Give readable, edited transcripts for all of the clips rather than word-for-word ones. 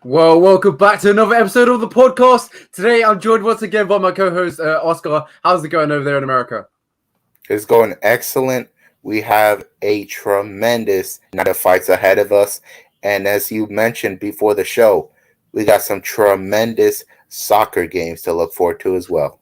Well, welcome back to another episode of the podcast. Today, I'm joined once again by my co-host, Oscar. How's it going over there in America? It's going excellent. We have a tremendous night of fights ahead of us. And as you mentioned before the show, we got some tremendous soccer games to look forward to as well.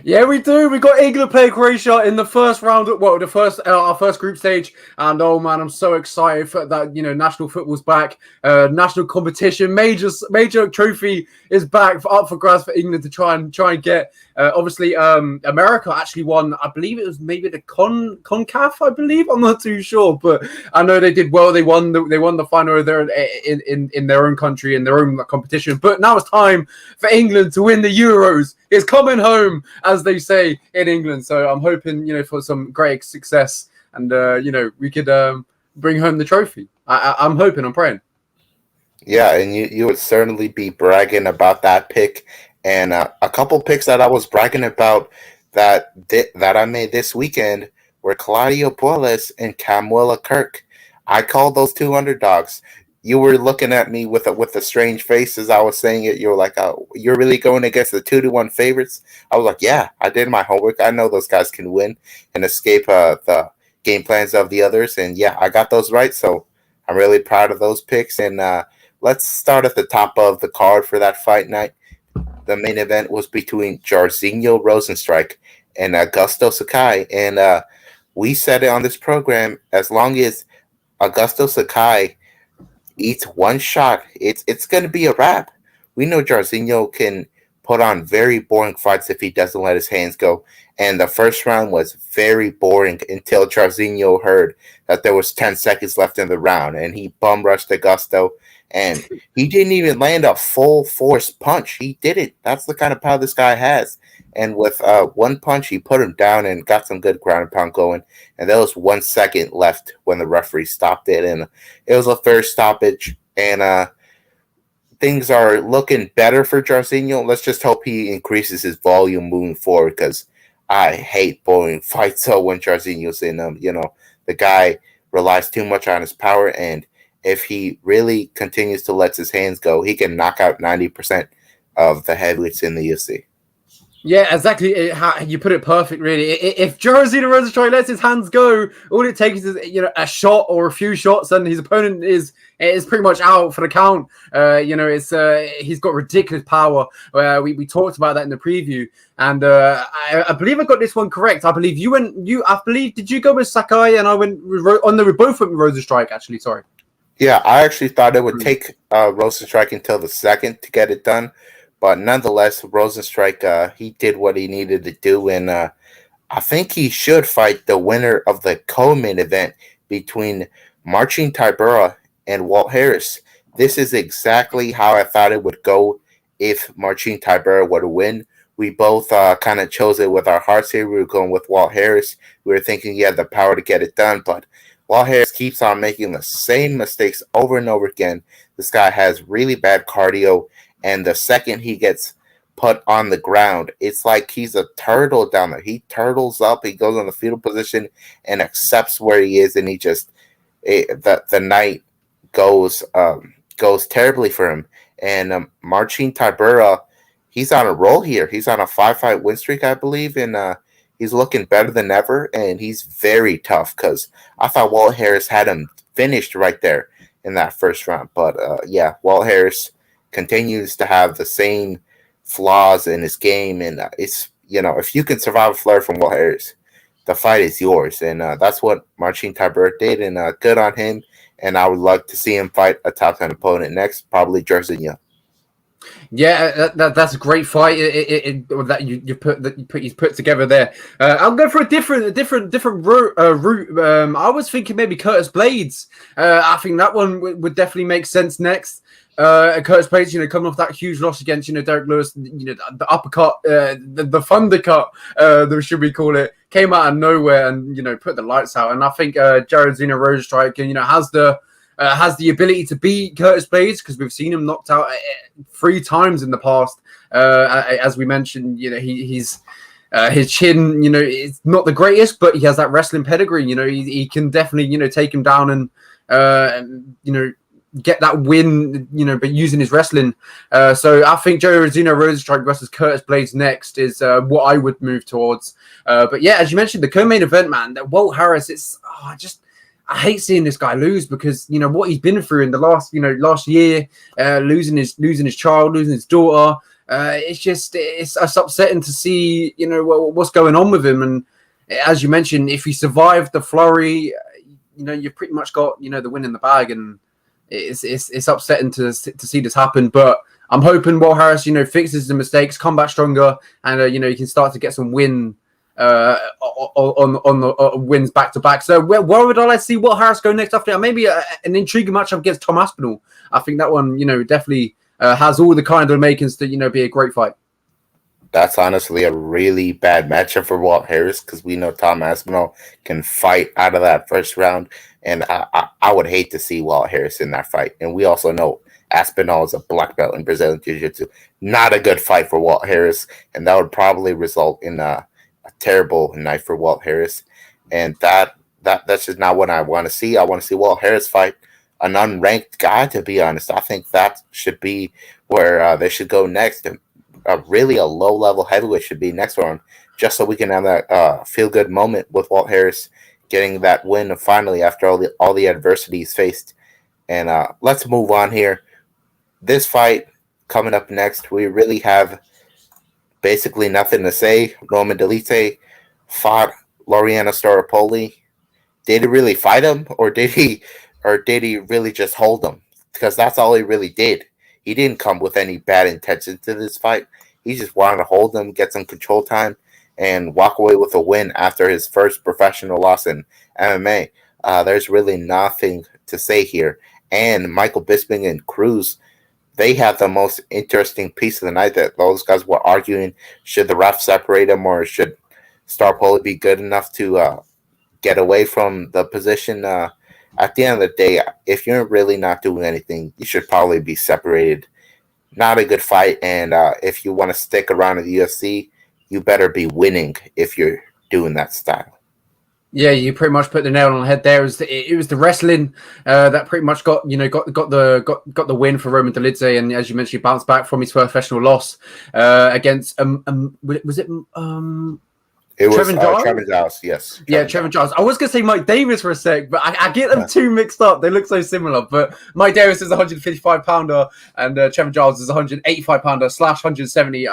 Yeah, we do. We got England playing Croatia in the first round. Well, our first group stage. And oh man, I'm so excited for that. National football's back. National competition, major trophy is back up for grabs for England to try and get. Obviously, America actually won. I believe it was maybe the CONCACAF. I believe I'm not too sure, but I know they did well. They won the final there in their own country in their own competition. But now it's time for England to win the Euros. It's coming home, as they say in England. So I'm hoping, for some great success and, we could bring home the trophy. I'm hoping, I'm praying. Yeah, and you would certainly be bragging about that pick. And a couple picks that I was bragging about that I made this weekend were Claudio Puelles and Kamala Kirk. I called those two underdogs. You were looking at me with a strange face as I was saying it. You were like, oh, you're really going against the 2-1 favorites? I was like, yeah, I did my homework. I know those guys can win and escape the game plans of the others. And yeah, I got those right. So I'm really proud of those picks. And let's start at the top of the card for that fight night. The main event was between Jairzinho Rozenstruik and Augusto Sakai. And we said it on this program, as long as Augusto Sakai eats one shot, it's going to be a wrap. We know Jairzinho can put on very boring fights if he doesn't let his hands go. And the first round was very boring until Jairzinho heard that there was 10 seconds left in the round, and he bum rushed Augusto, and he didn't even land a full force punch. He didn't. That's the kind of power this guy has. And with one punch, he put him down and got some good ground and pound going. And there was 1 second left when the referee stopped it. And it was a fair stoppage. And things are looking better for Jairzinho. Let's just hope he increases his volume moving forward, because I hate boring fights. So when Jairzinho's in them, the guy relies too much on his power. And if he really continues to let his hands go, he can knock out 90% of the heavyweights in the UFC. Yeah, exactly. You put it perfect, really. If Jairzinho Rozenstruik lets his hands go, all it takes is a shot or a few shots, and his opponent is pretty much out for the count. He's got ridiculous power. We talked about that in the preview, and I believe I got this one correct. I believe did you go with Sakai and I we both went with Rozenstruik, actually. Sorry. Yeah, I actually thought it would take Rozenstruik until the second to get it done. But nonetheless, Rozenstruik, he did what he needed to do. And I think he should fight the winner of the co-main event between Marcin Tybura and Walt Harris. This is exactly how I thought it would go if Marcin Tybura were to win. We both kind of chose it with our hearts here. We were going with Walt Harris. We were thinking he had the power to get it done. But Walt Harris keeps on making the same mistakes over and over again. This guy has really bad cardio. And the second he gets put on the ground, it's like he's a turtle down there. He turtles up, he goes on the fetal position and accepts where he is, and he just the night goes terribly for him. And Marcin Tybura, he's on a roll here. He's on a 5-fight win streak, I believe, and he's looking better than ever. And he's very tough, because I thought Walt Harris had him finished right there in that first round. But yeah, Walt Harris continues to have the same flaws in his game, and it's if you can survive a flare from Walt Harris, the fight is yours, and that's what Marcin Tybura did, and good on him. And I would like to see him fight a top 10 opponent next, probably Jairzinho. Yeah, that's a great fight that you put together there. I'll go for a different route. I was thinking maybe Curtis Blades. I think that one would definitely make sense next. Curtis Blades, coming off that huge loss against, Derek Lewis, the uppercut, the thundercut, should we call it, came out of nowhere and, put the lights out. And I think Jairzinho Rozenstruik, has the ability to beat Curtis Blades, because we've seen him knocked out 3 times in the past. As we mentioned, he's his chin, is not the greatest, but he has that wrestling pedigree. He can definitely, take him down and get that win, but using his wrestling. So I think Joe Rosenstrike versus Curtis Blades next is what I would move towards. But yeah, as you mentioned, the co-main event, man, that Walt Harris, I hate seeing this guy lose because what he's been through in the last year, losing his child, losing his daughter. It's upsetting to see what's going on with him. And as you mentioned, if he survived the flurry, you've pretty much got the win in the bag, and it's upsetting to see this happen. But I'm hoping Walt Harris fixes the mistakes, come back stronger, and you can start to get some win. On the wins back to back. So where would I like to see Walt Harris go next after that? Maybe an intriguing matchup against Tom Aspinall. I think that one, definitely has all the kind of makings to, be a great fight. That's honestly a really bad matchup for Walt Harris because we know Tom Aspinall can fight out of that first round, and I would hate to see Walt Harris in that fight. And we also know Aspinall is a black belt in Brazilian Jiu-Jitsu. Not a good fight for Walt Harris, and that would probably result in a terrible night for Walt Harris, and that's just not what I want to see. I want to see Walt Harris fight an unranked guy, to be honest. I think that should be where they should go next. And really a low-level heavyweight should be next for him, just so we can have that feel-good moment with Walt Harris getting that win finally after all the adversity he's faced. And let's move on here. This fight coming up next, we really have basically nothing to say. Roman Dolidze fought Laureano Staropoli. Did he really fight him, or did he really just hold him? Because that's all he really did. He didn't come with any bad intention to this fight. He just wanted to hold him, get some control time, and walk away with a win after his first professional loss in MMA. There's really nothing to say here. And Michael Bisping and Cruz, they had the most interesting piece of the night that those guys were arguing, should the ref separate them or should Staropoli be good enough to get away from the position. At the end of the day, if you're really not doing anything, you should probably be separated. Not a good fight, and if you want to stick around in the UFC, you better be winning if you're doing that style. Yeah, you pretty much put the nail on the head there. It was the wrestling that pretty much got the win for Roman Dolidze, and as you mentioned, he bounced back from his first professional loss against was it It was Trevin Giles, yes. Trevin Giles. I was going to say Mike Davis for a sec, but I get them too mixed up. They look so similar. But Mike Davis is a 155-pounder, and Trevin Giles is a 185-pounder / 170.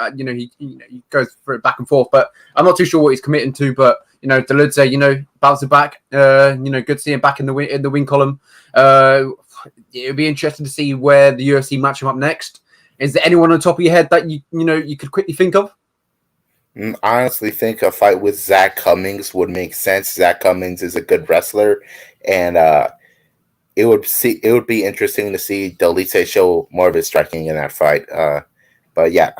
He goes for it back and forth. But I'm not too sure what he's committing to. But Dolidze, bouncing back. Good to see him back in the win column. It'll be interesting to see where the UFC match him up next. Is there anyone on top of your head that you could quickly think of? I honestly think a fight with Zach Cummings would make sense. Zach Cummings is a good wrestler, and it would be interesting to see Dolidze show more of his striking in that fight. But yeah,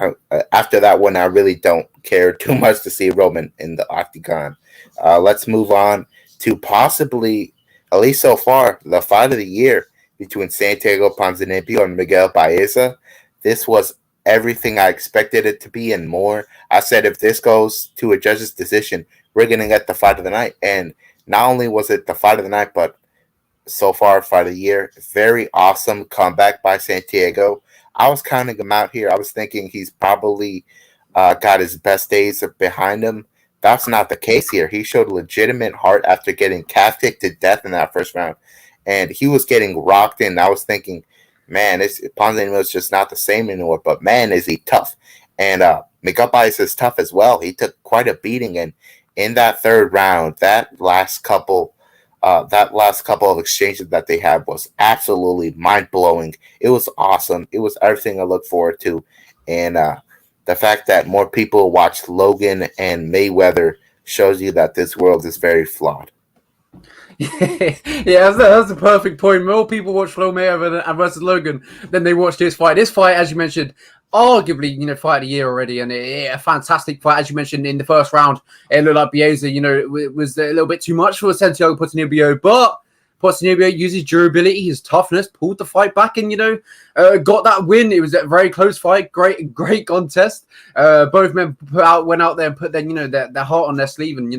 after that one, I really don't care too much to see Roman in the octagon. Let's move on to possibly, at least so far, the fight of the year between Santiago Ponzinibbio and Miguel Baeza. This was everything I expected it to be and more. I said if this goes to a judge's decision, we're going to get the fight of the night. And not only was it the fight of the night, but so far, fight of the year. Very awesome comeback by Santiago. I was counting him out here. I was thinking he's probably got his best days behind him. That's not the case here. He showed legitimate heart after getting calf kicked to death in that first round. And he was getting rocked in. I was thinking, man, Ponzinibbio is just not the same anymore. But man, is he tough. And Miguel Baez is tough as well. He took quite a beating. And in that third round, that last couple of exchanges that they had was absolutely mind-blowing. It was awesome. It was everything I look forward to. And the fact that more people watch Logan and Mayweather shows you that this world is very flawed. Yeah, that's a perfect point. More people watch Floyd Mayweather versus Logan than they watched this fight. This fight, as you mentioned, arguably, fight of the year already, and a fantastic fight. As you mentioned, in the first round, it looked like Baeza, it was a little bit too much for Santiago Ponzinibbio, but Ponzinibbio used his durability, his toughness, pulled the fight back, and got that win. It was a very close fight, great contest. Both men went out there and put their heart on their sleeve, and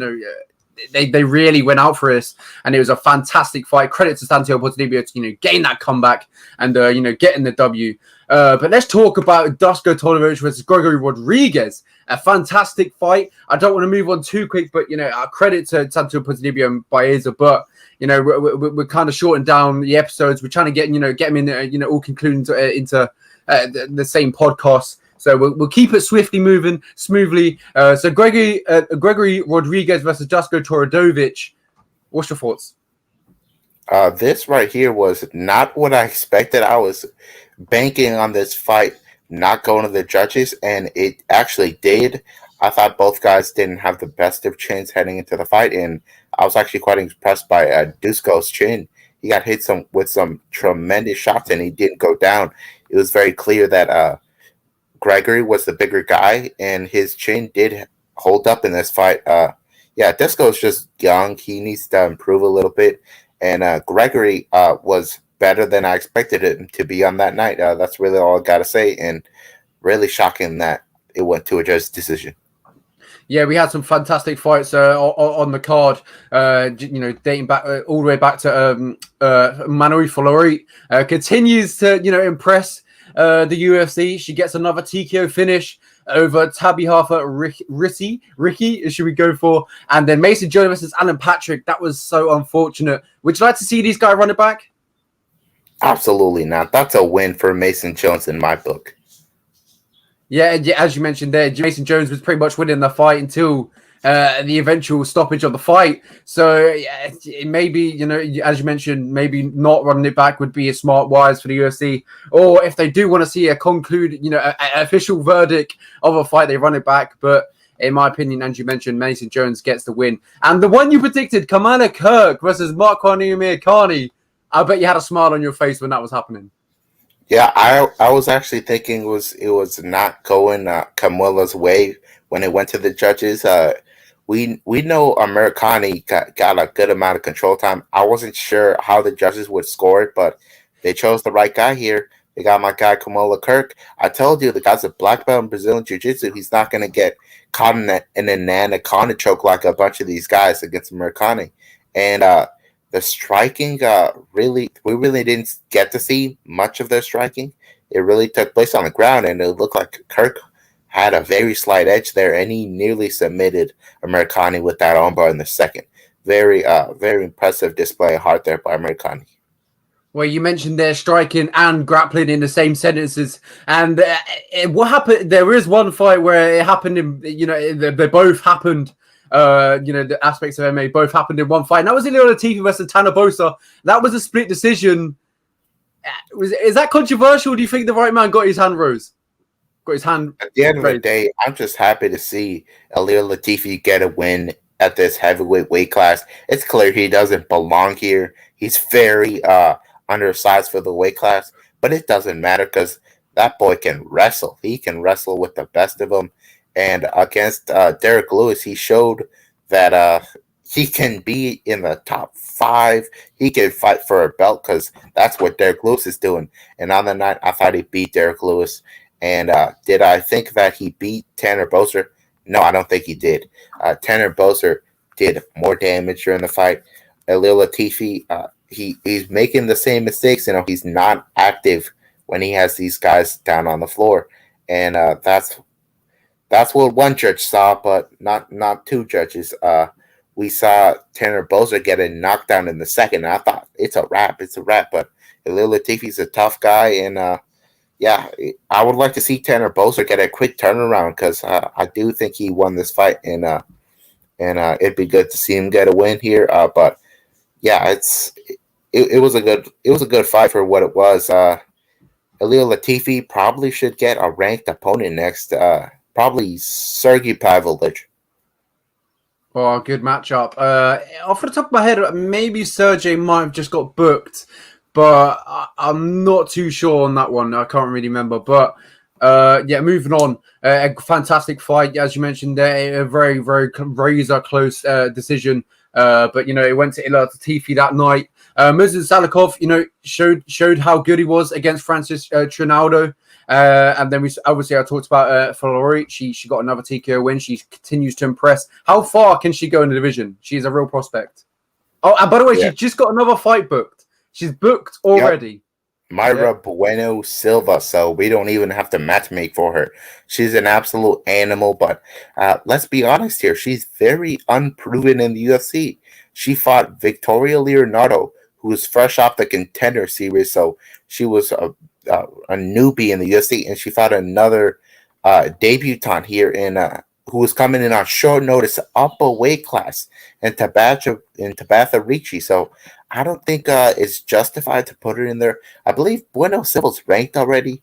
they really went out for this, and it was a fantastic fight. Credit to Santiago Ponzinibbio to gain that comeback and getting the W. But let's talk about Dusko Toridovic versus Gregory Rodriguez. A fantastic fight. I don't want to move on too quick, but credit to Santiago Ponzinibbio and Baeza, but we're kind of shorting down the episodes. We're trying to get them in all concluding into the same podcast. So we'll keep it moving smoothly. So Gregory Rodriguez versus Dusko Toridovic. What's your thoughts? This right here was not what I expected. I was banking on this fight not going to the judges, and it actually did. I thought both guys didn't have the best of chins heading into the fight, and I was actually quite impressed by Dusko's chin. He got hit with some tremendous shots, and he didn't go down. It was very clear that Gregory was the bigger guy, and his chin did hold up in this fight. Dusko is just young. He needs to improve a little bit, and Gregory was better than I expected him to be on that night. That's really all I got to say, and really shocking that it went to a judge's decision. Yeah, we had some fantastic fights on the card, dating back all the way back to Manuel Filori. Continues to, impress the UFC. She gets another TKO finish over Tabihafa Ricky, should we go for? And then Mason Jones versus Alan Patrick. That was so unfortunate. Would you like to see these guys run it back? Absolutely not. That's a win for Mason Jones in my book. Yeah, as you mentioned there, Mason Jones was pretty much winning the fight until the eventual stoppage of the fight. So maybe, as you mentioned, maybe not running it back would be a smart wise for the UFC. Or if they do want to see an official verdict of a fight, they run it back. But in my opinion, as you mentioned, Mason Jones gets the win. And the one you predicted, Kamala Kirk versus Mark Carney. I bet you had a smile on your face when that was happening. Yeah, I was actually thinking it was not going Kamala's way when it went to the judges. We know Americani got a good amount of control time. I wasn't sure how the judges would score it, but they chose the right guy here. They got my guy Kamala Kirk. I told you the guy's a black belt in Brazilian Jiu-Jitsu. He's not going to get caught in an anaconda choke like a bunch of these guys against Americani. And the striking, we really didn't get to see much of their striking. It really took place on the ground, and it looked like Kirk had a very slight edge there, and he nearly submitted Americani with that armbar in the second. Very, very impressive display of heart there by Americani. Well, you mentioned their striking and grappling in the same sentences, and what happened? There is one fight where it happened they both happened. The aspects of MMA both happened in one fight. And that was Ilir Latifi versus Tanner Boser. That was a split decision. Is that controversial? Do you think the right man got his hand rose? Got his hand. At the end of the day, I'm just happy to see Ilir Latifi get a win at this heavyweight weight class. It's clear he doesn't belong here. He's very undersized for the weight class, but it doesn't matter because that boy can wrestle. He can wrestle with the best of them. And against Derek Lewis, he showed that he can be in the top 5. He can fight for a belt because that's what Derek Lewis is doing. And on the night, I thought he beat Derek Lewis. And did I think that he beat Tanner Boser? No, I don't think he did. Tanner Boser did more damage during the fight. Ilir Latifi, he's making the same mistakes. He's not active when he has these guys down on the floor. And that's what one judge saw, but not two judges. We saw Tanner Boser get a knockdown in the second, and I thought it's a wrap. But Ilir Latifi's a tough guy, and I would like to see Tanner Boser get a quick turnaround because I do think he won this fight, and it'd be good to see him get a win here. But yeah, it was a good fight for what it was. Ilir Latifi probably should get a ranked opponent next. Probably Sergey Pavlovich. Oh, good matchup. Off the top of my head, maybe Sergey might have just got booked, but I'm not too sure on that one. I can't really remember. But moving on. A fantastic fight, as you mentioned there. A very, very razor close decision. But it went to Ilir Latifi that night. Moses Salikov, showed how good he was against Francis Trinaldo. And then I talked about Flori. She got another TKO win. She continues to impress. How far can she go in the division? She's a real prospect. Oh, and by the way, she's just got another fight booked. She's booked already. Yep. Mayra Bueno Silva, so we don't even have to matchmake for her. She's an absolute animal, but let's be honest here. She's very unproven in the UFC. She fought Victoria Leonardo, who was fresh off the Contender Series, so she was a newbie in the UFC, and she fought another debutante here who was coming in on short notice, up a weight class, in Tabatha Ricci. So I don't think it's justified to put her in there. I believe Bueno Silva's ranked already.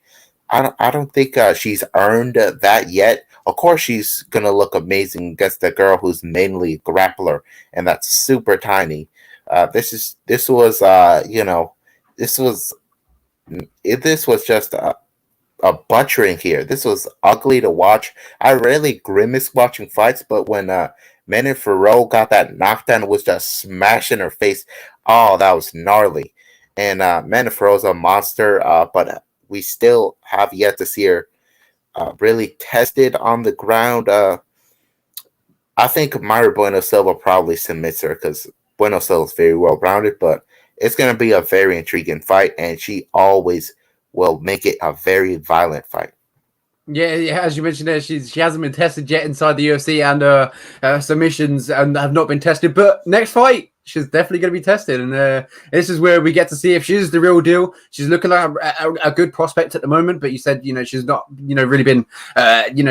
I don't think she's earned that yet. Of course, she's gonna look amazing against the girl who's mainly a grappler, and that's super tiny. This was just a butchering here. This was ugly to watch. I rarely grimace watching fights, but when Menin Farrow got that knockdown and was just smashing her face, oh, that was gnarly. And Menin Farrow's a monster, but we still have yet to see her really tested on the ground. I think Mayra Bueno Silva probably submits her because Bueno Silva is very well rounded, but it's going to be a very intriguing fight, and she always will make it a very violent fight. Yeah, as you mentioned there, she hasn't been tested yet inside the UFC, and submissions and have not been tested. But next fight, she's definitely going to be tested, and this is where we get to see if she's the real deal. She's looking like a good prospect at the moment, but you said she's not really been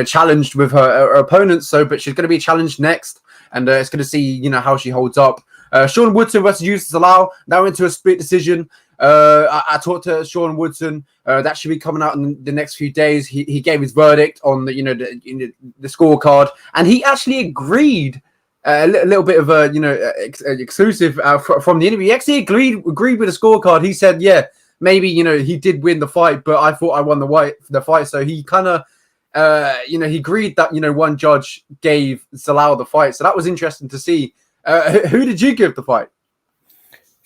challenged with her opponents. But she's going to be challenged next, and it's going to see how she holds up. Sean Woodson versus Yusuf Zalal now into a split decision. I talked to Sean Woodson. That should be coming out in the next few days. He gave his verdict on the scorecard, and he actually agreed. A little bit of a exclusive from the interview. He actually agreed with the scorecard. He said, yeah, maybe he did win the fight, but I thought I won the fight. So he kind of he agreed that one judge gave Zalal the fight. So that was interesting to see. Who did you give the fight?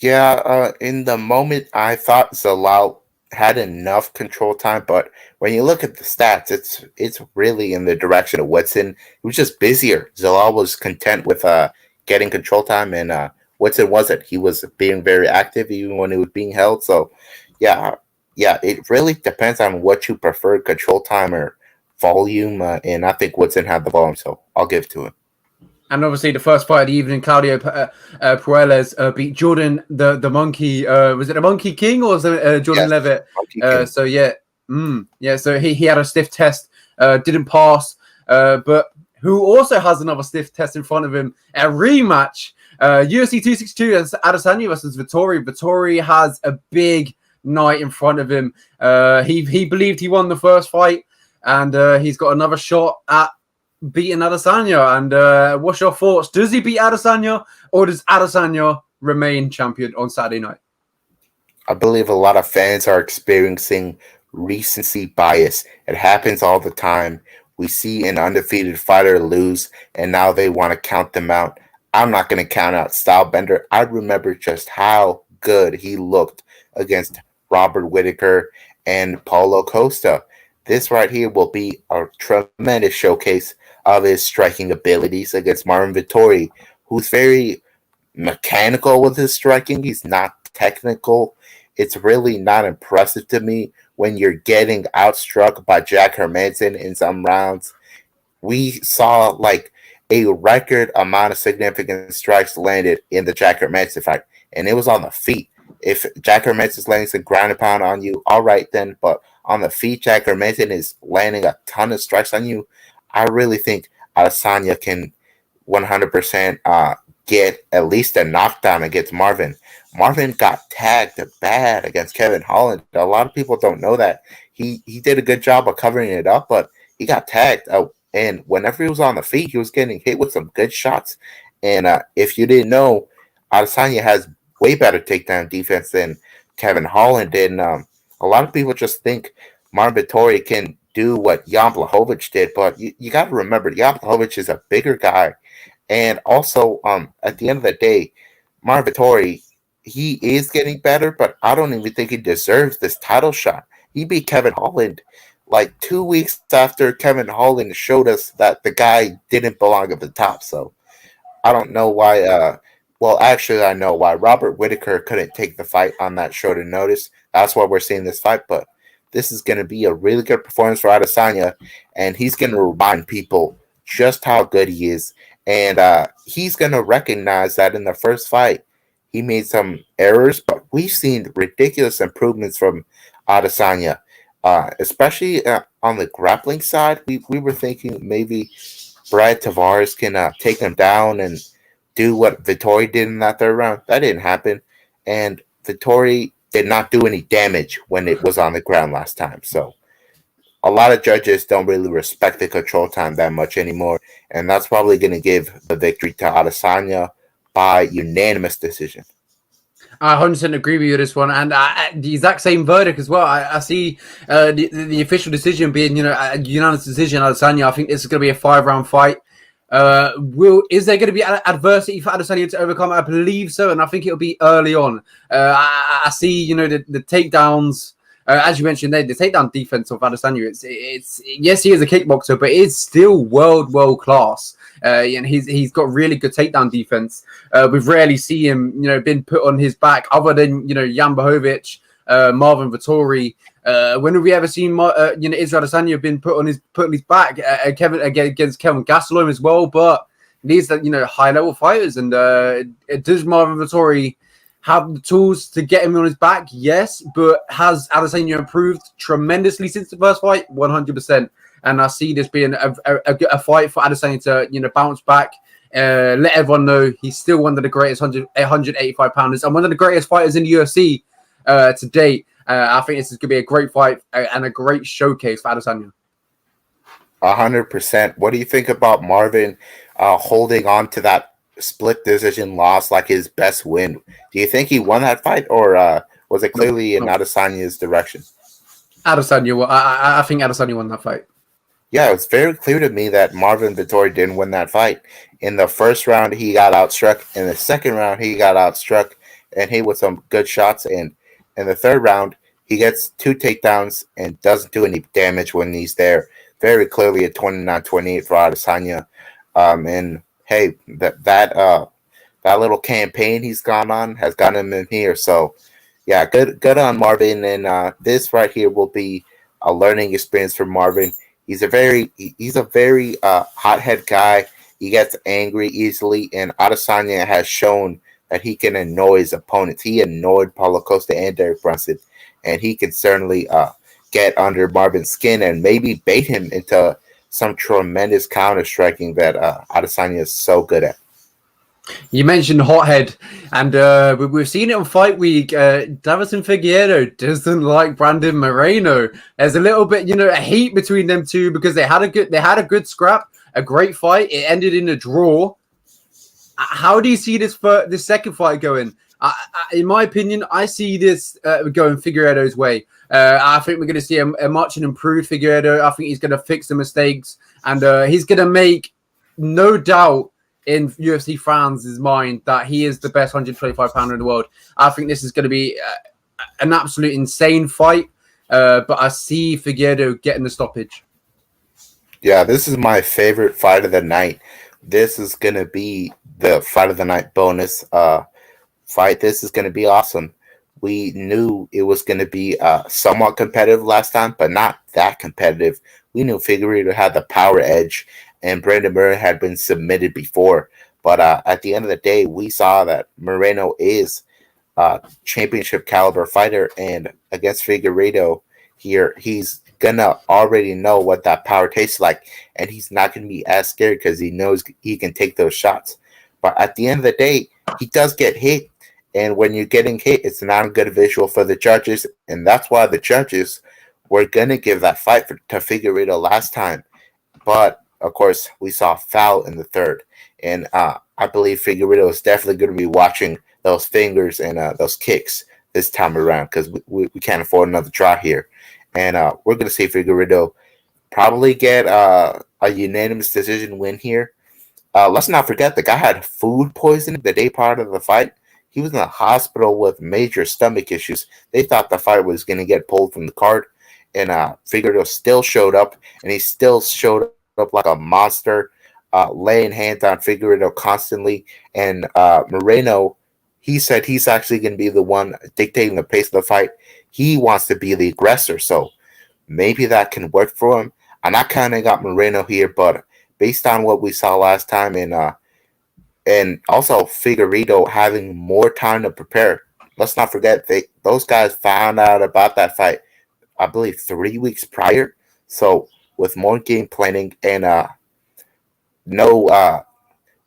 Yeah, in the moment, I thought Zalal had enough control time, but when you look at the stats, it's really in the direction of Woodson. He was just busier. Zalal was content with getting control time, and Woodson wasn't. He was being very active even when he was being held. So, yeah, it really depends on what you prefer, control time or volume, and I think Woodson had the volume, so I'll give it to him. And obviously, the first fight of the evening, Claudio Puelles beat Jordan the Monkey. Was it the Monkey King or was it Jordan Levitt? So so he had a stiff test, didn't pass. But who also has another stiff test in front of him? A rematch, UFC 262 Adesanya versus Vettori. Vettori has a big night in front of him. He believed he won the first fight, and he's got another shot at beating Adesanya. And what's your thoughts? Does he beat Adesanya, or does Adesanya remain champion on Saturday night? I believe a lot of fans are experiencing recency bias. It happens all the time. We see an undefeated fighter lose, and now they want to count them out. I'm not going to count out Stylebender. I remember just how good he looked against Robert Whittaker and Paulo Costa. This right here will be a tremendous showcase of his striking abilities against Marvin Vettori, who's very mechanical with his striking. He's not technical. It's really not impressive to me when you're getting outstruck by Jack Hermanson in some rounds. We saw like a record amount of significant strikes landed in the Jack Hermanson fight, and it was on the feet. If Jack Hermanson's landing some ground and pound on you, all right then, but on the feet, Jack Hermanson is landing a ton of strikes on you. I really think Adesanya can 100% get at least a knockdown against Marvin. Marvin got tagged bad against Kevin Holland. A lot of people don't know that. He did a good job of covering it up, but he got tagged. And whenever he was on the feet, he was getting hit with some good shots. And if you didn't know, Adesanya has way better takedown defense than Kevin Holland did. And a lot of people just think Marvin Vettori can do what Jan Blachowicz did, but you got to remember, Jan Blachowicz is a bigger guy. And also, at the end of the day, Marvin Vettori, he is getting better, but I don't even think he deserves this title shot. He beat Kevin Holland like 2 weeks after Kevin Holland showed us that the guy didn't belong at the top. So I don't know why. Well, actually, I know why Robert Whitaker couldn't take the fight on that short notice. That's why we're seeing this fight. But this is going to be a really good performance for Adesanya, and he's going to remind people just how good he is. And he's going to recognize that in the first fight, he made some errors, but we've seen ridiculous improvements from Adesanya, especially on the grappling side. We were thinking maybe Brad Tavares can take him down and do what Vittori did in that third round. That didn't happen. And Vittori did not do any damage when it was on the ground last time. So a lot of judges don't really respect the control time that much anymore. And that's probably going to give the victory to Adesanya by unanimous decision. I 100% agree with you this one, and the exact same verdict as well. I see the official decision being, a unanimous decision. Adesanya. I think this is going to be a 5-round fight. Is there going to be adversity for Adesanya to overcome? I believe so, and I think it'll be early on. I see, the takedowns. As you mentioned, the takedown defense of Adesanya. It's yes, he is a kickboxer, but it's still world class. And he's got really good takedown defense. We've rarely seen him, been put on his back, other than Jan Blachowicz, Marvin Vittori. When have we ever seen Israel Adesanya been put on his back? Against Kevin Gastelum as well, but these high level fighters. And does Marvin Vittori have the tools to get him on his back? Yes, but has Adesanya improved tremendously since the first fight? 100%. And I see this being a fight for Adesanya to bounce back, let everyone know he's still one of the greatest 185 pounders and one of the greatest fighters in the UFC to date. I think this is going to be a great fight and a great showcase for Adesanya. 100%. What do you think about Marvin holding on to that split decision loss like his best win? Do you think he won that fight, or was it clearly in Adesanya's direction? Adesanya. I think Adesanya won that fight. Yeah, it's very clear to me that Marvin Vittori didn't win that fight. In the first round, he got outstruck. In the second round, he got outstruck and hit with some good shots. And in the third round, he gets 2 takedowns and doesn't do any damage when he's there. Very clearly a 29-28 for Adesanya. And hey, that little campaign he's gone on has gotten him in here. So yeah, good on Marvin. And this right here will be a learning experience for Marvin. He's a very hothead guy. He gets angry easily, and Adesanya has shown that he can annoy his opponents. He annoyed Paulo Costa and Derek Brunson, and he can certainly get under Marvin's skin and maybe bait him into some tremendous counter striking that Adesanya is so good at. You mentioned hothead, and we've seen it on Fight Week. Davison Figueiredo doesn't like Brandon Moreno. There's a little bit, a heat between them two because they had a good scrap, a great fight. It ended in a draw. How do you see this second fight going? In my opinion, I see this going Figueiredo's way. I think we're going to see a much improved Figueiredo. I think he's going to fix the mistakes, and he's going to make no doubt in UFC fans' mind that he is the best 125 pounder in the world. I think this is going to be an absolute insane fight, but I see Figueiredo getting the stoppage. Yeah, this is my favorite fight of the night. This is going to be the fight of the night bonus fight. This is going to be awesome. We knew it was going to be somewhat competitive last time, but not that competitive. We knew Figueiredo had the power edge, and Brandon Moreno had been submitted before. But at the end of the day, we saw that Moreno is a championship caliber fighter, and against Figueiredo here, he's going to already know what that power tastes like, and he's not going to be as scared because he knows he can take those shots. But at the end of the day, he does get hit, and when you're getting hit, it's not a good visual for the judges, and that's why the judges were going to give that fight to Figueiredo last time. But of course, we saw foul in the third, and I believe Figueiredo is definitely going to be watching those fingers and those kicks this time around because we can't afford another draw here. And we're going to see Figueiredo probably get a unanimous decision win here. Let's not forget the guy had food poisoning the day prior to the fight. He was in the hospital with major stomach issues. They thought the fight was going to get pulled from the card. and Figueredo still showed up, and he still showed up like a monster, laying hands on Figueredo constantly. And Moreno, he said he's actually going to be the one dictating the pace of the fight. He wants to be the aggressor, so maybe that can work for him. And I kind of got Moreno here, but based on what we saw last time, and also Figueredo having more time to prepare. Let's not forget those guys found out about that fight, I believe, 3 weeks prior. So with more game planning and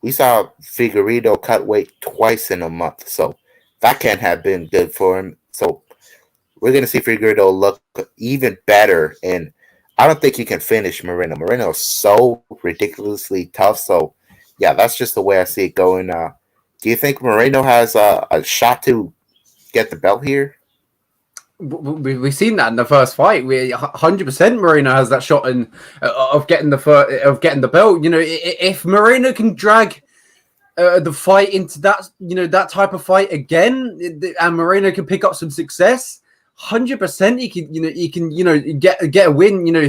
we saw Figueredo cut weight twice in a month, so that can't have been good for him. So we're gonna see Figueredo look even better, and I don't think he can finish Moreno. Moreno is so ridiculously tough. So yeah, that's just the way I see it going. Do you think Moreno has a shot to get the belt here? We've seen that in the first fight. We 100% Moreno has that shot of getting the belt. You know, if Moreno can drag the fight into that, you know, that type of fight again, and Moreno can pick up some success, 100% he can get a win. You know,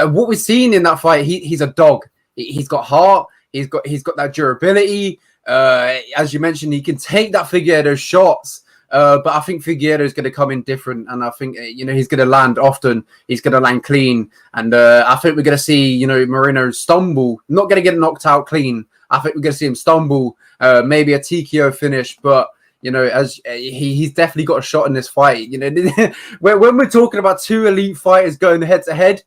what we're seeing in that fight, he's a dog. He's got heart. He's got that durability. As you mentioned, he can take that Figueredo shots. But I think Figueredo is going to come in different, and I think he's going to land often. He's going to land clean, and I think we're going to see Moreno stumble. Not going to get knocked out clean. I think we're going to see him stumble, maybe a TKO finish, but as he's definitely got a shot in this fight. When we're talking about two elite fighters going head to head,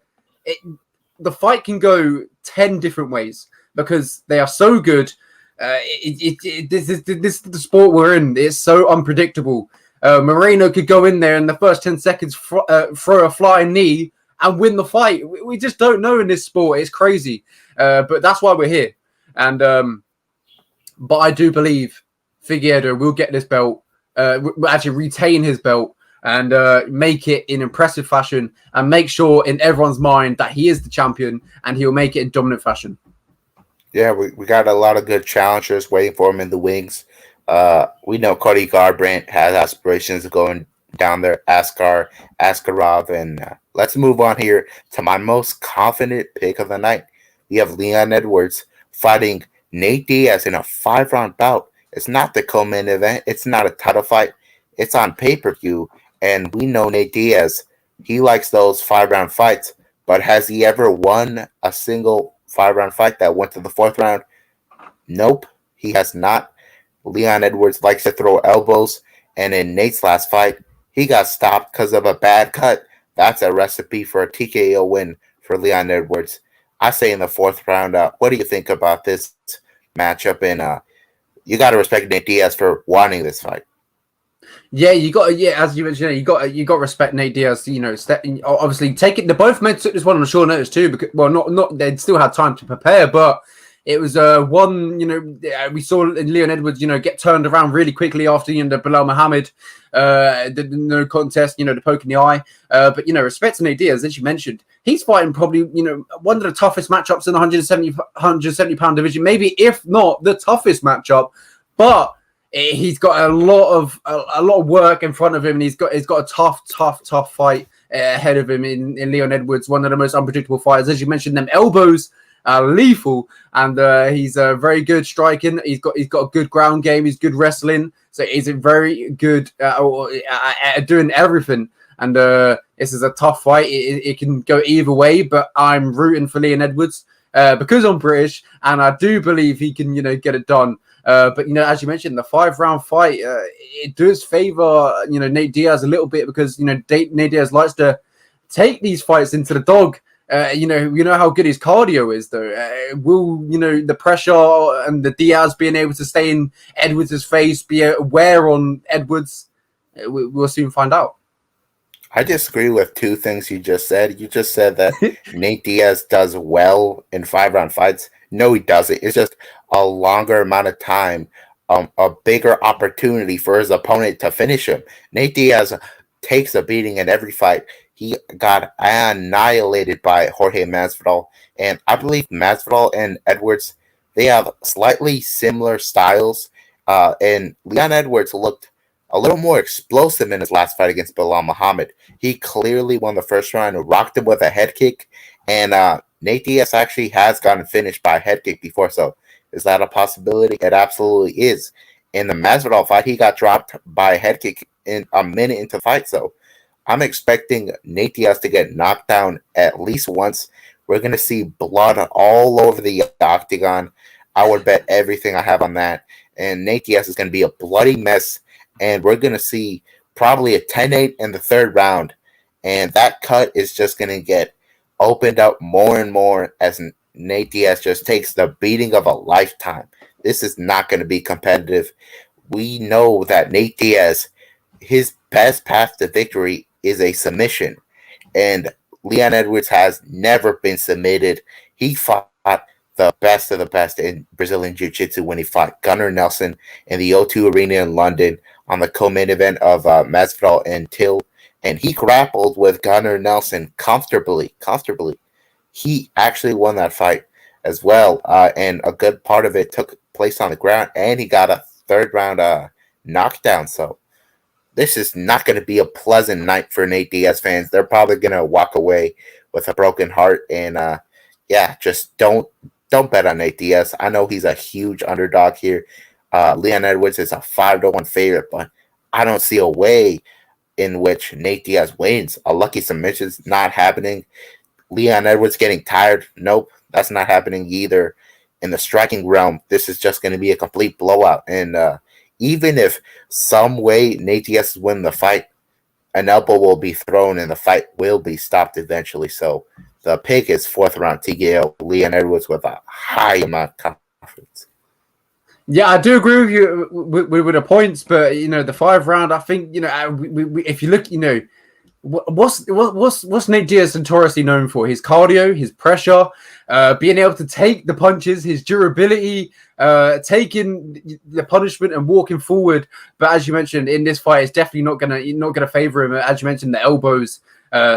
the fight can go 10 different ways because they are so good. This is the sport we're in. It's so unpredictable. Moreno could go in there in the first 10 seconds, throw a flying knee and win the fight. We just don't know in this sport. It's crazy. But that's why we're here. And but I do believe Figueredo will get this belt, actually retain his belt, and make it in impressive fashion, and make sure in everyone's mind that he is the champion, and he'll make it in dominant fashion. Yeah, we got a lot of good challengers waiting for him in the wings. We know Cody Garbrandt has aspirations of going down there, Askarov, and let's move on here to my most confident pick of the night. We have Leon Edwards fighting Nate Diaz in a 5-round bout. It's not the co-main event. It's not a title fight. It's on pay-per-view, and we know Nate Diaz. He likes those 5-round fights, but has he ever won a single 5-round fight that went to the 4th round? Nope, he has not. Leon Edwards likes to throw elbows, and in Nate's last fight, he got stopped because of a bad cut. That's a recipe for a TKO win for Leon Edwards. I say in the 4th round. What do you think about this matchup? And you got to respect Nate Diaz for wanting this fight. Yeah, as you mentioned, you got to respect Nate Diaz. Obviously taking the both men took this one on short notice too. Because not they still had time to prepare, but it was one. We saw Leon Edwards, get turned around really quickly after the Bilal Muhammad, the contest, the poke in the eye. But respect to Nate Diaz, as you mentioned, he's fighting probably one of the toughest matchups in the 170 pound division, maybe if not the toughest matchup, but he's got a lot of work in front of him, and he's got a tough fight ahead of him in Leon Edwards, one of the most unpredictable fighters. As you mentioned, them elbows are lethal, and he's very good striking. He's got a good ground game. He's good wrestling, so he's very good at doing everything. And this is a tough fight. It can go either way, but I'm rooting for Leon Edwards because I'm British, and I do believe he can get it done. But as you mentioned, the 5-round fight, it does favor Nate Diaz a little bit because Nate Diaz likes to take these fights into the dog. You know how good his cardio is, though. Will the pressure and the Diaz being able to stay in Edwards' face be a wear on Edwards? We'll soon find out. I disagree with two things you just said. You just said that Nate Diaz does well in 5-round fights. No, he doesn't. It's just a longer amount of time, a bigger opportunity for his opponent to finish him. Nate Diaz takes a beating in every fight. He got annihilated by Jorge Masvidal, and I believe Masvidal and Edwards, they have slightly similar styles, and Leon Edwards looked a little more explosive in his last fight against Bilal Muhammad. He clearly won the first round and rocked him with a head kick. And Nate Diaz actually has gotten finished by a head kick before. So is that a possibility? It absolutely is. In the Masvidal fight, he got dropped by a head kick in a minute into the fight. So I'm expecting Nate Diaz to get knocked down at least once. We're going to see blood all over the octagon. I would bet everything I have on that. And Nate Diaz is going to be a bloody mess. And we're going to see probably a 10-8 in the third round. And that cut is just going to get opened up more and more as Nate Diaz just takes the beating of a lifetime. This is not going to be competitive. We know that Nate Diaz, his best path to victory is a submission. And Leon Edwards has never been submitted. He fought the best of the best in Brazilian Jiu-Jitsu when he fought Gunnar Nelson in the O2 Arena in London on the co-main event of Masvidal and Till. And he grappled with Gunnar Nelson comfortably. He actually won that fight as well. And a good part of it took place on the ground. And he got a third round knockdown. So this is not going to be a pleasant night for Nate Diaz fans. They're probably going to walk away with a broken heart. And just don't bet on Nate Diaz. I know he's a huge underdog here. Leon Edwards is a 5-1 favorite, but I don't see a way in which Nate Diaz wins. A lucky submission's not happening. Leon Edwards getting tired. Nope, that's not happening either. In the striking realm, this is just going to be a complete blowout. And even if some way Nate Diaz is winning the fight, an elbow will be thrown and the fight will be stopped eventually. So the pick is fourth round TKO. Leon Edwards with a high amount of confidence. Yeah, I do agree with you with the points, but the 5 round, I think if you look, what's Nate Diaz notoriously known for? His cardio, his pressure, being able to take the punches, his durability, taking the punishment and walking forward. But as you mentioned, in this fight, it's definitely not gonna favor him. As you mentioned, the elbows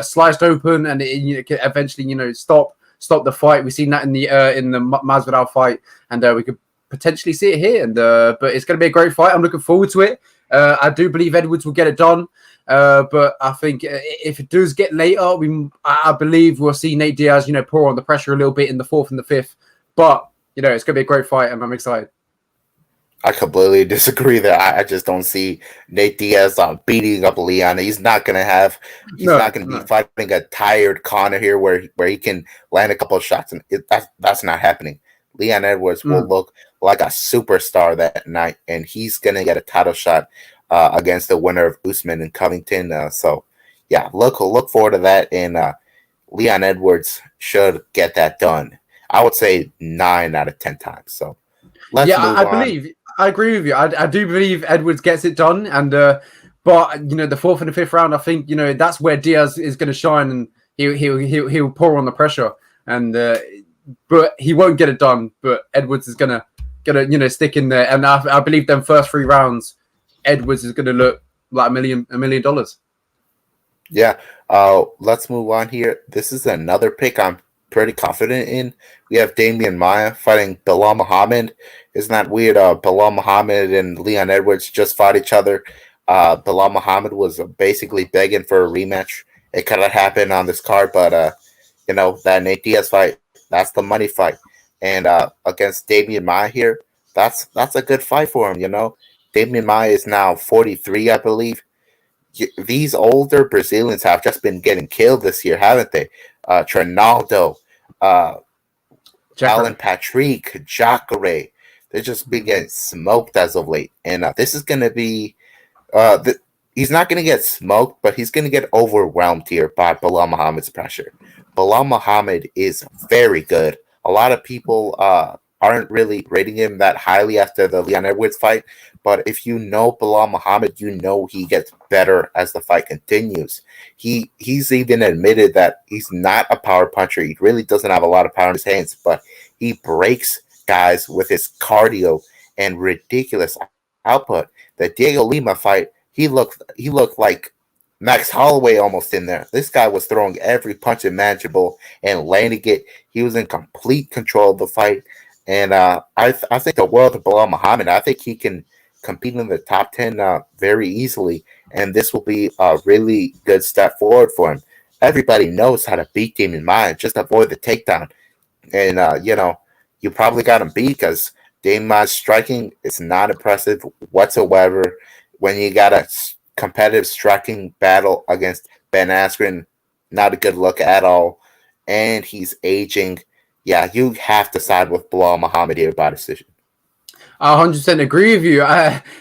sliced open, and it can eventually stop the fight. We've seen that in the Masvidal fight, and we could potentially see it here. And but it's going to be a great fight. I'm looking forward to it. I do believe Edwards will get it done. But I think if it does get later, I believe we'll see Nate Diaz, pour on the pressure a little bit in the 4th and the 5th. But it's going to be a great fight, and I'm excited. I completely disagree there. I just don't see Nate Diaz beating up Leon. He's not going to be fighting a tired Conor here where he can land a couple of shots, and that's not happening. Leon Edwards will look like a superstar that night, and he's going to get a title shot against the winner of Usman and Covington. Look forward to that, and Leon Edwards should get that done. I would say 9 out of 10 times. So let's move on. I agree with you. I do believe Edwards gets it done, and but the 4th and the 5th round, I think that's where Diaz is going to shine, and he'll pour on the pressure, and but he won't get it done. But Edwards is gonna stick in there, and I believe them first 3 rounds, Edwards is gonna look like $1 million. Yeah. Let's move on here. This is another pick I'm pretty confident in. We have Damien fighting Balla Muhammad. Isn't that weird? Balla Muhammad and Leon Edwards just fought each other. Balla Muhammad was basically begging for a rematch. It could have happened on this card, but that Nate Diaz fight, that's the money fight. And against Damien here, that's a good fight for him. Damien is now 43, I believe. These older Brazilians have just been getting killed this year, haven't they? Trinaldo, Alan Patrick, Jacare. They've just been getting smoked as of late. And this is going to be he's not going to get smoked, but he's going to get overwhelmed here by Balla Muhammad's pressure. Balla Muhammad is very good. A lot of people aren't really rating him that highly after the Leon Edwards fight, but if you know Balla Muhammad, he gets better as the fight continues. He's even admitted that he's not a power puncher. He really doesn't have a lot of power in his hands, but he breaks guys with his cardio and ridiculous output. The Diego Lima fight, he looked like Max Holloway almost in there. This guy was throwing every punch imaginable and landing it. He was in complete control of the fight. And I think the world of Balla Muhammad, I think he can compete in the top 10 very easily, and this will be a really good step forward for him. Everybody knows how to beat Damien. Just avoid the takedown, and you probably got him beat because Damien's striking is not impressive whatsoever. When you got a competitive striking battle against Ben Askren, not a good look at all, and he's aging. Yeah, you have to side with Bilal Muhammad here by decision. I 100% agree with you.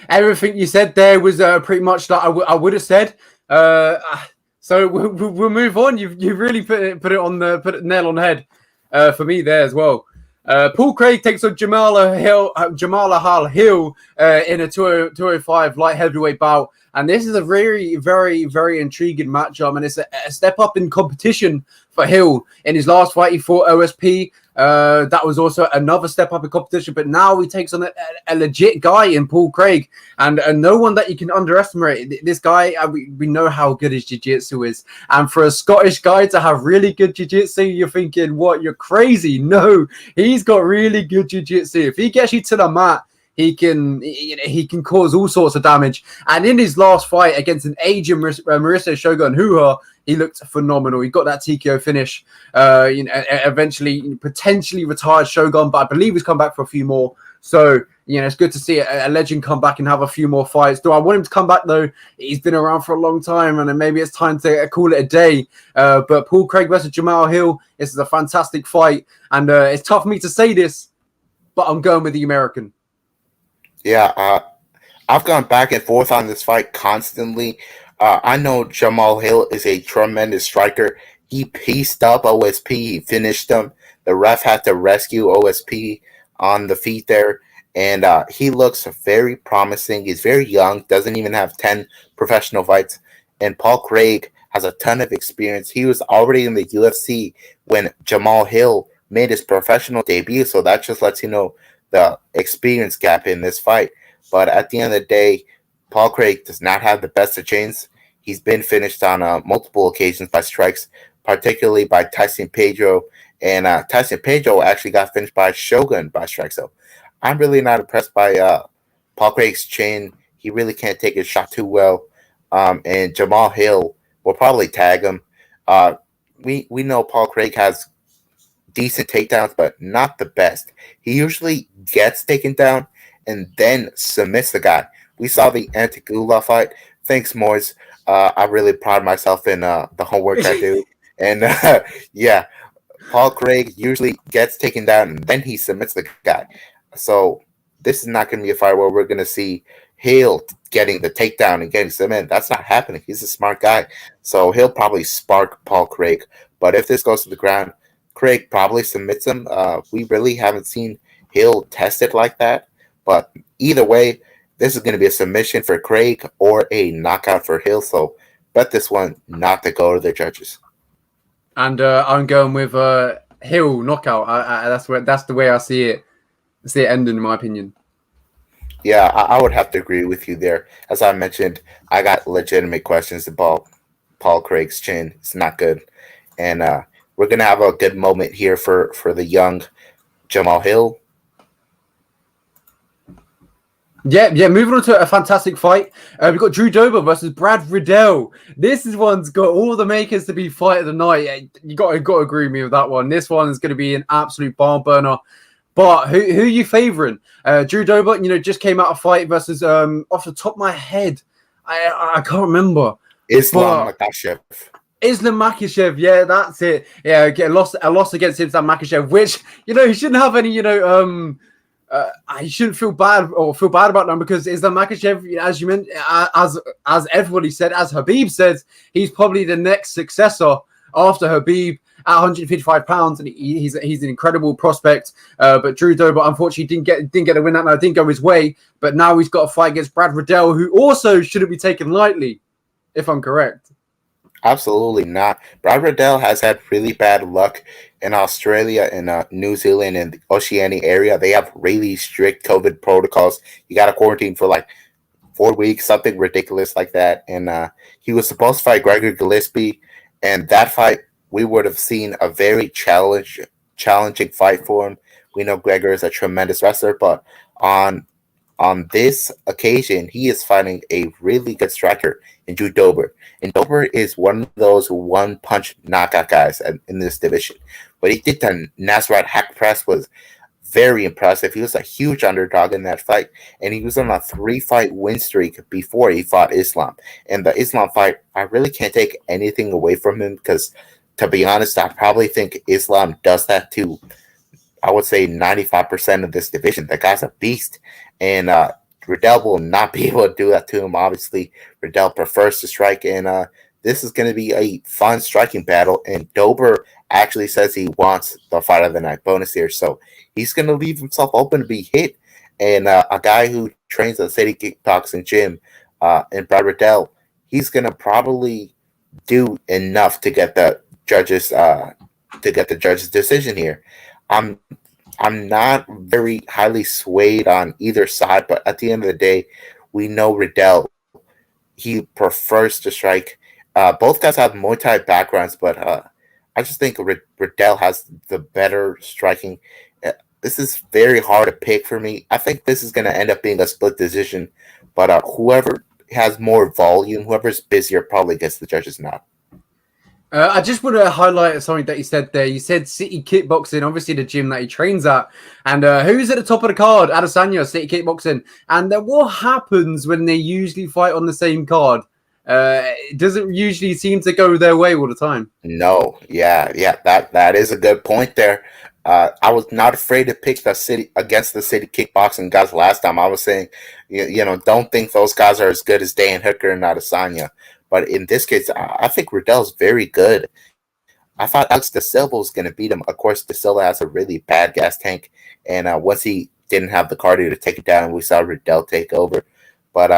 Everything you said there was pretty much like I would have said. So we'll move on. You've really put it nail on the head for me there as well. Paul Craig takes on Jamal Hill in a 205 light heavyweight bout. And this is a very, very, very intriguing matchup. And it's a step up in competition for Hill. In his last fight, he fought OSP. That was also another step up in competition. But now he takes on a legit guy in Paul Craig. And no one that you can underestimate. This guy, we know how good his jiu-jitsu is. And for a Scottish guy to have really good jiu-jitsu, you're thinking, what, you're crazy? No, he's got really good jiu-jitsu. If he gets you to the mat, he can cause all sorts of damage. And in his last fight against an aging Mauricio Shogun Huha, he looked phenomenal. He got that TKO finish. Eventually potentially retired Shogun, but I believe he's come back for a few more. So it's good to see a legend come back and have a few more fights. Do I want him to come back though? He's been around for a long time, and maybe it's time to call it a day. But Paul Craig versus Jamal Hill, this is a fantastic fight, and it's tough for me to say this, but I'm going with the American. Yeah, I've gone back and forth on this fight constantly. I know Jamal Hill is a tremendous striker. He pieced up OSP. He finished him. The ref had to rescue OSP on the feet there. And he looks very promising. He's very young. Doesn't even have 10 professional fights. And Paul Craig has a ton of experience. He was already in the UFC when Jamal Hill made his professional debut. So that just lets you know the experience gap in this fight. But at the end of the day, Paul Craig does not have the best of chains. He's been finished on multiple occasions by strikes, particularly by Tyson Pedro. And Tyson Pedro actually got finished by Shogun by strikes. So I'm really not impressed by Paul Craig's chin. He really can't take his shot too well. And Jamal Hill will probably tag him. We know Paul Craig has decent takedowns, but not the best. He usually gets taken down and then submits the guy. We saw the Antigula fight. Thanks, Moise. I really pride myself in the homework I do. And yeah, Paul Craig usually gets taken down and then he submits the guy. So this is not going to be a fight where we're going to see Hill getting the takedown and getting submitted. That's not happening. He's a smart guy. So he'll probably spark Paul Craig. But if this goes to the ground, Craig probably submits him. We really haven't seen Hill test it like that. But either way, this is going to be a submission for Craig or a knockout for Hill. So bet this one not to go to the judges. And I'm going with Hill knockout. That's the way I see it. I see it ending, in my opinion. Yeah, I would have to agree with you there. As I mentioned, I got legitimate questions about Paul Craig's chin. It's not good. And we're going to have a good moment here for the young Jamal Hill. Yeah. Moving on to a fantastic fight. We've got Drew Doba versus Brad Riddell. This one's got all the makers to be fight of the night. You got to agree with me with that one. This one is going to be an absolute barn burner. But who are you favoring? Drew Doba, just came out of fight versus off the top of my head, I can't remember. Islam Makhachev, yeah, that's it. Yeah, get a loss against Islam Makhachev, which he shouldn't have any. He shouldn't feel bad about them because Islam Makhachev, as you mentioned, as everybody said, as Habib says, he's probably the next successor after Habib at 155 pounds, and he's an incredible prospect. But Drew Doba unfortunately didn't get a win that night, didn't go his way. But now he's got a fight against Brad Riddell, who also shouldn't be taken lightly, if I'm correct. Absolutely not. Brad Riddell has had really bad luck in Australia and New Zealand and the Oceania area. They have really strict COVID protocols. You got to quarantine for like 4 weeks, something ridiculous like that. And he was supposed to fight Gregory Gillespie, and that fight we would have seen a very challenging fight for him. We know Gregor is a tremendous wrestler, but on on this occasion, he is fighting a really good striker in Doba. And Doba is one of those one-punch knockout guys in this division. But he did the Nasrat hack press was very impressive. He was a huge underdog in that fight, and he was on a 3-fight win streak before he fought Islam. And the Islam fight, I really can't take anything away from him because, to be honest, I probably think Islam does that to, I would say, 95% of this division. The guy's a beast, and Riddell will not be able to do that to him. Obviously, Riddell prefers to strike, and this is going to be a fun striking battle, and Doba actually says he wants the fight of the night bonus here, so he's going to leave himself open to be hit. And a guy who trains at City Kickboxing Gym, and Brad Riddell, he's going to probably do enough to get the judges decision here. I'm not very highly swayed on either side, but at the end of the day, we know Riddell, he prefers to strike. Both guys have Muay Thai backgrounds, but I just think Riddell has the better striking. This is very hard to pick for me. I think this is going to end up being a split decision, but whoever has more volume, whoever's busier, probably gets the judges nod. I just want to highlight something that you said there. You said City Kickboxing, obviously the gym that he trains at. And who's at the top of the card? Adesanya, City Kickboxing. And what happens when they usually fight on the same card? It doesn't usually seem to go their way all the time. No, yeah, that is a good point there. I was not afraid to pick the City against the City Kickboxing guys last time. I was saying, don't think those guys are as good as Dan Hooker and Adesanya. But in this case, I think Riddell's very good. I thought Alex De Silva was going to beat him. Of course, De Silva has a really bad gas tank, and once he didn't have the cardio to take it down, we saw Riddell take over. But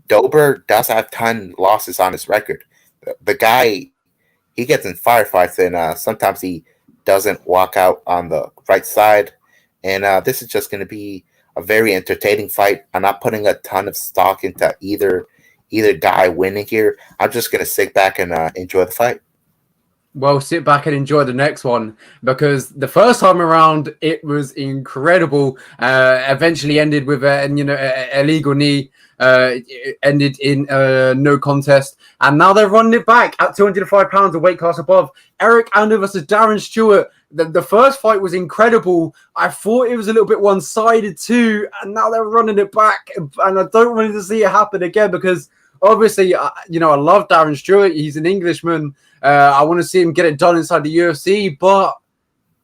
Doba does have 10 losses on his record. The guy, he gets in firefights, and sometimes he doesn't walk out on the right side. And this is just going to be a very entertaining fight. I'm not putting a ton of stock into either guy winning here. I'm just going to sit back and enjoy the fight. Well, sit back and enjoy the next one, because the first time around it was incredible. Eventually ended with a illegal knee. It ended in no contest, and now they're running it back at 205 pounds, a weight class above. Eric Anders versus Darren Stewart. The first fight was incredible. I thought it was a little bit one-sided too, and now they're running it back, and I don't want to see it happen again because obviously, I love Darren Stewart. He's an Englishman. I want to see him get it done inside the UFC, but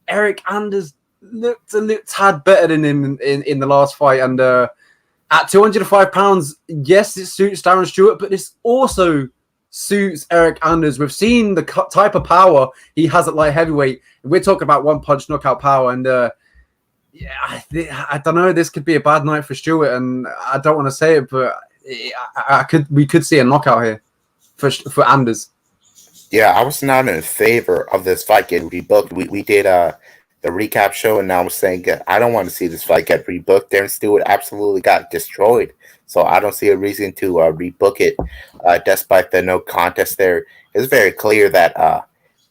Eric Anders looked a little tad better than him in the last fight. And at 205 pounds, yes, it suits Darren Stewart, but this also suits Eric Anders. We've seen the type of power he has at light heavyweight. We're talking about one-punch knockout power, and I don't know. This could be a bad night for Stewart, and I don't want to say it, but we could see a knockout here for Anders. Yeah, I was not in favor of this fight getting rebooked. We did the recap show, and I was saying I don't want to see this fight get rebooked. Darren Stewart absolutely got destroyed, so I don't see a reason to rebook it. Despite the no contest there, it's very clear that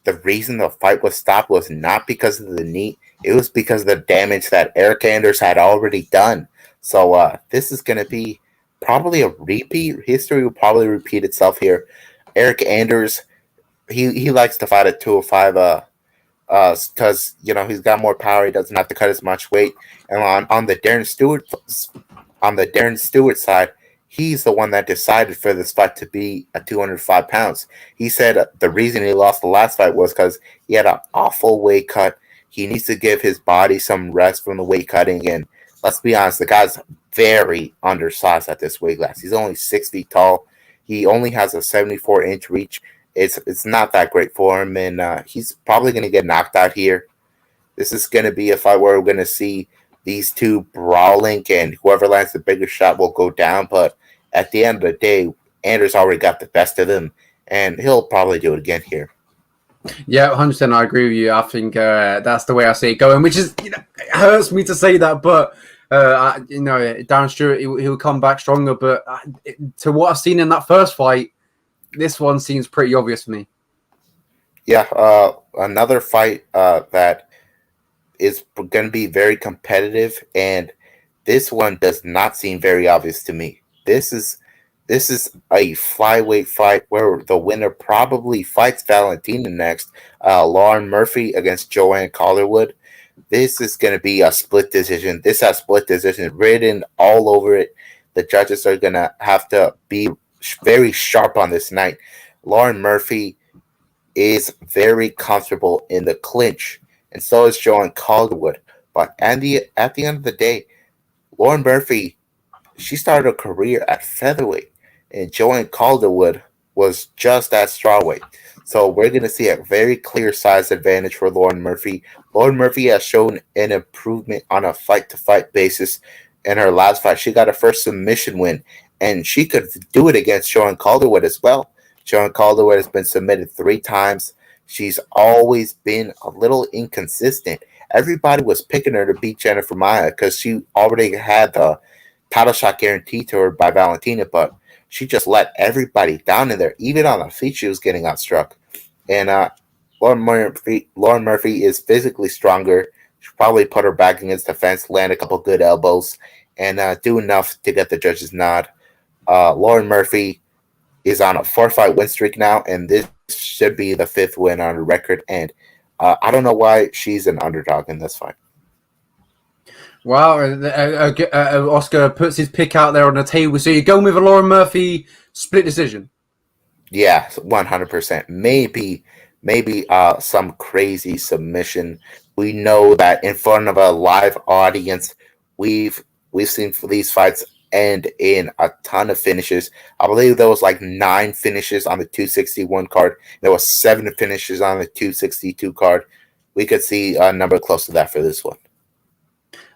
the reason the fight was stopped was not because of the knee. It was because of the damage that Eric Anders had already done. So this is going to be probably a repeat. History will probably repeat itself here. Eric Anders, he likes to fight at 205 because he's got more power. He doesn't have to cut as much weight. And on the Darren Stewart side, he's the one that decided for this fight to be at 205 pounds. He said the reason he lost the last fight was because he had an awful weight cut. He needs to give his body some rest from the weight cutting. And let's be honest, the guy's very undersized at this weight class. He's only 6 feet tall. He only has a 74-inch reach. It's not that great for him, and he's probably going to get knocked out here. This is going to be a fight where we're going to see these two brawling, and whoever lands the bigger shot will go down. But at the end of the day, Anders already got the best of him, and he'll probably do it again here. Yeah, 100%. I agree with you. I think that's the way I see it going, which is, it hurts me to say that, but Darren Stewart, he'll come back stronger. But to what I've seen in that first fight, this one seems pretty obvious for me. Yeah, another fight that is going to be very competitive, and This one does not seem very obvious to me. This is a flyweight fight where the winner probably fights Valentina next. Lauren Murphy against Joanne Collinwood. This is going to be a split decision. This has split decision written all over it. The judges are going to have to be very sharp on this night. Lauren Murphy is very comfortable in the clinch, and so is Joanne Calderwood. But at the end of the day, Lauren Murphy, she started a career at featherweight, and Joanne Calderwood was just at strawweight. So we're going to see a very clear size advantage for Lauren Murphy. Lauren Murphy has shown an improvement on a fight-to-fight basis in her last fight. She got her first submission win, and she could do it against Joanne Calderwood as well. Joanne Calderwood has been submitted 3 times. She's always been a little inconsistent. Everybody was picking her to beat Jennifer Maia because she already had the title shot guaranteed to her by Valentina, but she just let everybody down in there. Even on the feet, she was getting outstruck. And Lauren Murphy is physically stronger. She'll probably put her back against the fence, land a couple good elbows, and do enough to get the judge's nod. Lauren Murphy is on a 4-fight win streak now, and this should be the 5th win on her record. And I don't know why she's an underdog in this fight. Wow, Oscar puts his pick out there on the table. So you're going with a Lauren Murphy split decision? Yeah, 100%. Maybe some crazy submission. We know that in front of a live audience, we've seen these fights end in a ton of finishes. I believe there was like 9 finishes on the 261 card. There was 7 finishes on the 262 card. We could see a number close to that for this one.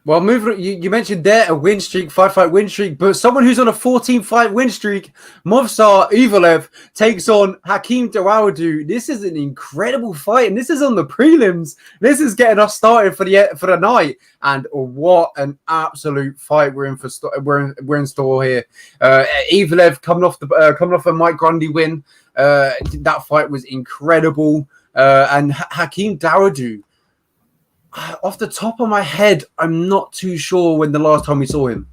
Well, you mentioned there a win streak, 5-fight win streak, but someone who's on a 14-fight win streak, Movsar Evloev, takes on Hakeem Dawodu. This is an incredible fight, and this is on the prelims. This is getting us started for the night, and what an absolute fight we're in store here. Evloev coming off a Mike Grundy win. That fight was incredible, and Hakeem Dawodu. Off the top of my head, I'm not too sure when the last time we saw him.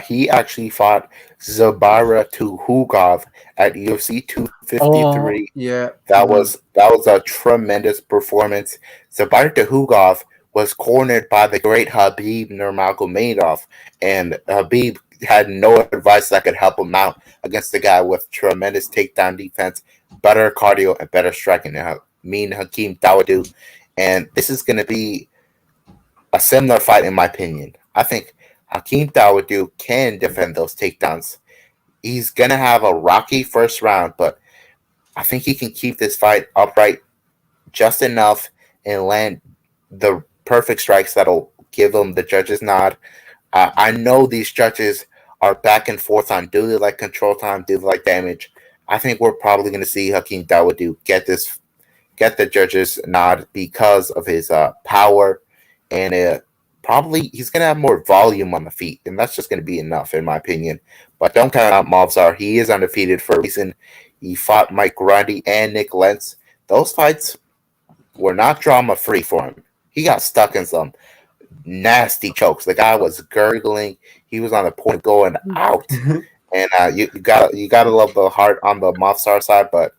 He actually fought Zabara Tuhugov at UFC 253. Yeah, that was a tremendous performance. Zabara Tuhugov was cornered by the great Khabib Nurmagomedov, and Khabib had no advice that could help him out against the guy with tremendous takedown defense, better cardio, and better striking. Hakeem Dawodu. And this is going to be a similar fight, in my opinion. I think Hakeem Dawodu can defend those takedowns. He's going to have a rocky first round, but I think he can keep this fight upright just enough and land the perfect strikes that'll give him the judge's nod. I know these judges are back and forth on do they like control time, do they like damage. I think we're probably going to see Hakeem Dawodu get the judge's nod because of his power, and probably he's going to have more volume on the feet, and that's just going to be enough, in my opinion. But don't count out Movsar. He is undefeated for a reason. He fought Mike Grundy and Nick Lentz. Those fights were not drama-free for him. He got stuck in some nasty chokes. The guy was gurgling. He was on the point of going out. And you gotta love the heart on the Movsar side, but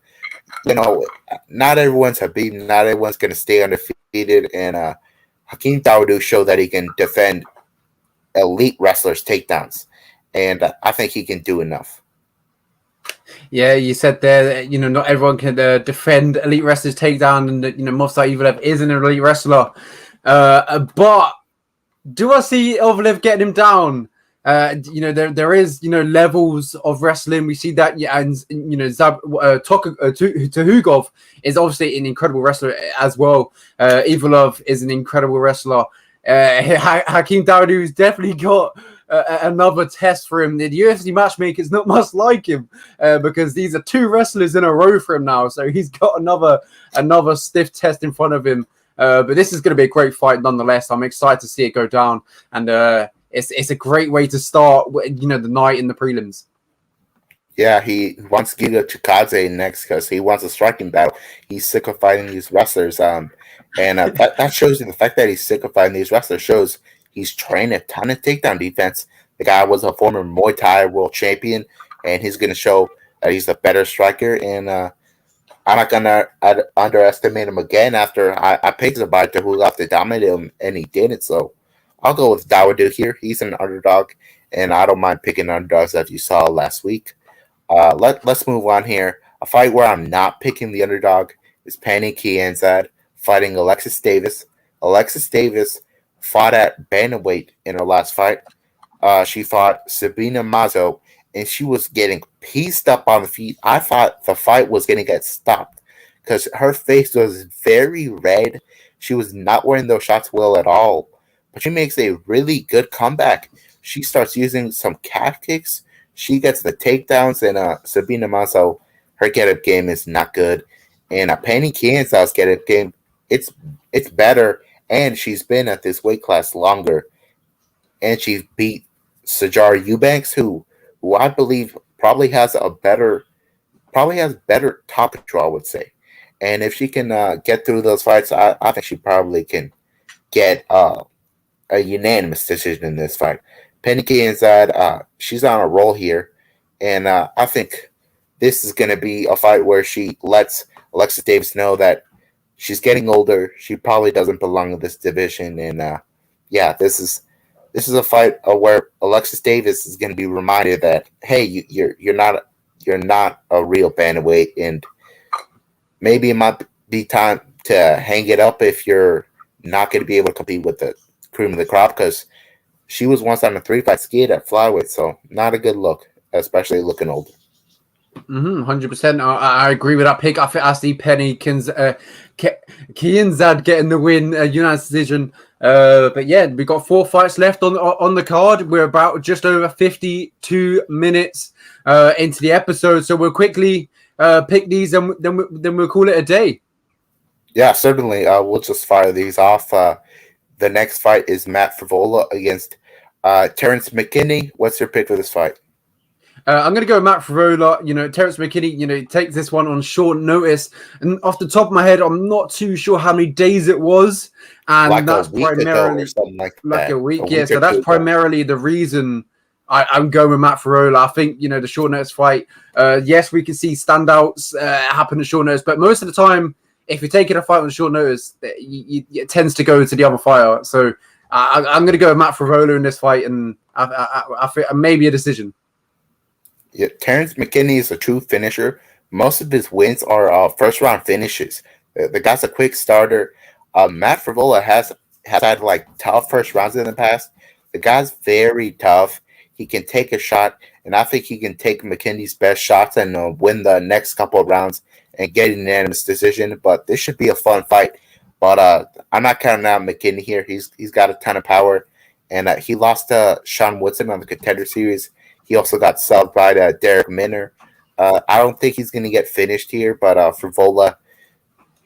not everyone's Khabib. Not everyone's going to stay undefeated. And Hakeem Dawodu showed that he can defend elite wrestlers' takedowns. And I think he can do enough. Yeah, you said there, not everyone can defend elite wrestlers' takedown. And, Movsar Evloev is an elite wrestler. But do I see Evloev getting him down? There is levels of wrestling. We see that, and Tuhugov is obviously an incredible wrestler as well. Evloev is an incredible wrestler. Hakeem Dawodu's definitely got another test for him. The UFC matchmaker is not much like him because these are 2 wrestlers in a row for him now. So he's got another stiff test in front of him. But this is going to be a great fight nonetheless. I'm excited to see it go down, and it's a great way to start, the night in the prelims. Yeah, he wants Giga Chikadze next because he wants a striking battle. He's sick of fighting these wrestlers. And that shows you the fact that he's sick of fighting these wrestlers shows He's trained a ton of takedown defense. The guy was a former Muay Thai world champion, and he's going to show that he's a better striker. And I'm not going to underestimate him again after I picked Zabita, who got to dominate him, and he didn't. So I'll go with Dawoodu here. He's an underdog, and I don't mind picking underdogs as you saw last week. Let's move on here. A fight where I'm not picking the underdog is Pannie Kianzad fighting Alexis Davis. Alexis Davis fought at bantamweight in her last fight. She fought Sabina Mazo, and she was getting pieced up on the feet. I thought the fight was going to get stopped because her face was very red. She was not wearing those shots well at all. But she makes a really good comeback. She starts using some calf kicks. She gets the takedowns, and Sabina Mazo, her get-up game is not good. And Pannie Kianzad's get-up game, it's better, and she's been at this weight class longer. And she beat Sajar Eubanks, who I believe probably has better top control, I would say. And if she can get through those fights, I think she probably can get a unanimous decision in this fight. Pannie Kianzad, she's on a roll here, and I think this is going to be a fight where she lets Alexis Davis know that she's getting older. She probably doesn't belong in this division, and this is a fight where Alexis Davis is going to be reminded that hey, you're not a real bantamweight, and maybe it might be time to hang it up if you're not going to be able to compete with the cream of the crop, because she was once on a 3-fight skid at flyweight, so not a good look, especially looking older. 100%. I agree with that pick. I see Pannie Kianzad getting the win, unanimous decision. But yeah, we got 4 fights left on the card. We're about just over 52 minutes into the episode, so we'll quickly pick these, and then we'll call it a day. Yeah, certainly. We'll just fire these off. The next fight is Matt Frevola against Terrence McKinney. What's your pick for this fight? I'm going to go Matt Frevola. Terrence McKinney, takes this one on short notice. And off the top of my head, I'm not too sure how many days it was. And like that's primarily a week. Yeah, so that's primarily the reason I'm going with Matt Frevola. I think, the short notice fight, yes, we can see standouts happen at short notice. But most of the time, if you're taking a fight on short notice, it tends to go to the other fighter. So I'm going to go with Matt Frevola in this fight, and I think maybe a decision. Yeah, Terrence McKinney is a true finisher. Most of his wins are first-round finishes. The guy's a quick starter. Matt Frevola has had tough first rounds in the past. The guy's very tough. He can take a shot, and I think he can take McKinney's best shots and win the next couple of rounds and get an unanimous decision. But this should be a fun fight. But I'm not counting out McKinney here. He's got a ton of power, and he lost to Sean Woodson on the Contender Series. He also got subbed by Derek Minner. I don't think he's going to get finished here, but Frevola,